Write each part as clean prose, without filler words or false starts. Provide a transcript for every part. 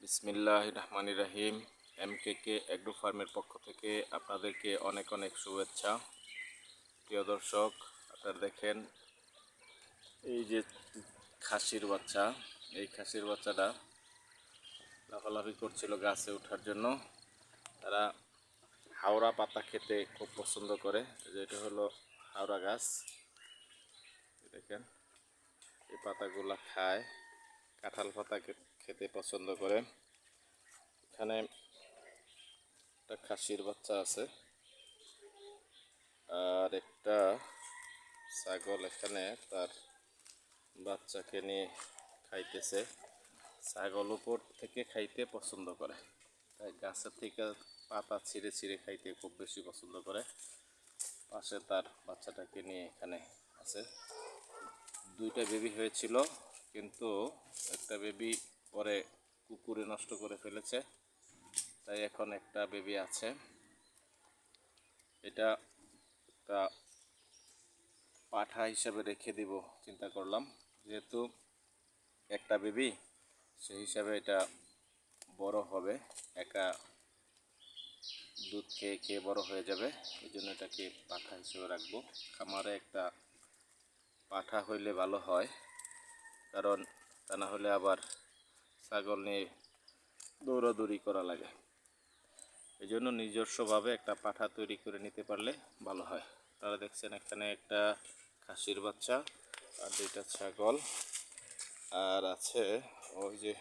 বিসমিল্লাহির রহমানির রহিম। এমকেকে এগ্রো ফার্মের পক্ষ থেকে আপনাদেরকে অনেক অনেক শুভেচ্ছা। প্রিয় দর্শক, আপনারা দেখেন এই যে খাসির বাচ্চা, এই খাসির বাচ্চাটা লাফালাফি করছিল গাছে ওঠার জন্য। তারা হাওড়া পাতা খেতে খুব পছন্দ করে। যেটা হলো হাওড়া গাছ, দেখেন এই পাতাগুলা খায়, কাঁঠাল পাতা খেতে পছন্দ করে। এখানে একটা খাসির বাচ্চা আছে আর একটা ছাগল এখানে তার বাচ্চাকে নিয়ে খাইতেছে। ছাগল উপর থেকে খাইতে পছন্দ করে, তাই গাছের থেকে পাতা ছিঁড়ে ছিঁড়ে খাইতে খুব বেশি পছন্দ করে। পাশে তার বাচ্চাটাকে নিয়ে এখানে আছে। দুইটা বেবি হয়েছিল, কিন্তু একটা বেবি পরে কুকুরে নষ্ট করে ফেলেছে, তাই এখন একটা বেবি আছে। এটা একটা পাঠা হিসাবে রেখে দিব চিন্তা করলাম, যেহেতু একটা বেবি, সেই হিসাবে এটা বড় হবে, একা দুধ খেয়ে খেয়ে বড় হয়ে যাবে। এই জন্য এটাকে পাঠা হিসেবে রাখবো। খামারে একটা পাঠা হইলে ভালো হয়, কারণ তা না হলে আবার ছাগল নিয়ে দৌড়াদৌড়ি করা লাগে। এই জন্য নিজস্বভাবে একটা পাঠা তৈরি করে নিতে পারলে ভালো হয়। আপনারা দেখছেন এখানে একটা খাসির বাচ্চা আর দুইটা ছাগল, আর আছে ওই যে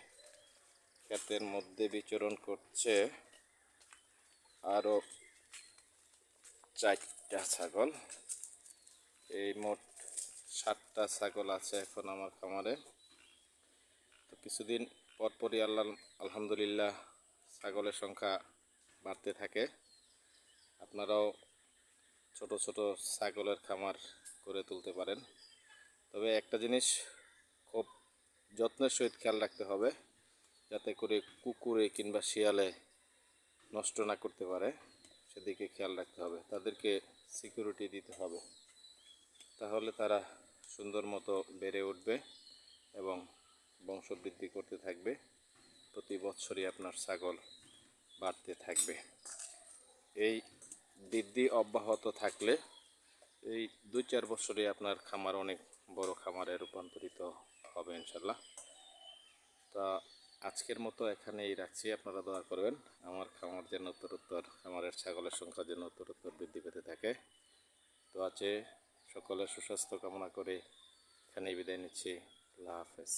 ক্ষেতের মধ্যে বিচরণ করছে আরও 4টা ছাগল। এই মোট 7টা ছাগল আছে এখন আমার খামারে। তো কিছুদিন পরপরই আলহামদুলিল্লাহ ছাগলের সংখ্যা বাড়তে থাকে। আপনারাও ছোট ছোট ছাগলের খামার করে তুলতে পারেন। তবে একটা জিনিস খুব যত্নের সহিত খেয়াল রাখতে হবে, যাতে করে কুকুরে কিংবা শিয়ালে নষ্ট না করতে পারে, সেদিকে খেয়াল রাখতে হবে। তাদেরকে সিকিউরিটি দিতে হবে, তাহলে তারা সুন্দর মতো বেড়ে উঠবে এবং বংশবৃদ্ধি করতে থাকবে। প্রতি বছরই আপনার ছাগল বাড়তে থাকবে। এই বৃদ্ধি অব্যাহত থাকলে এই 2-4 বছরে আপনার খামার অনেক বড় খামারে রূপান্তরিত হবে ইনশাল্লাহ। তা আজকের মতো এখানেই রাখছি। আপনারা দোয়া করবেন আমার খামার যেন উত্তরোত্তর, খামারের ছাগলের সংখ্যা যেন উত্তরোত্তর বৃদ্ধি পেতে থাকে। তো আছে সকলের সুস্বাস্থ্য কামনা করে এখানেই বিদায় নিচ্ছি। আল্লাহ হাফেজ।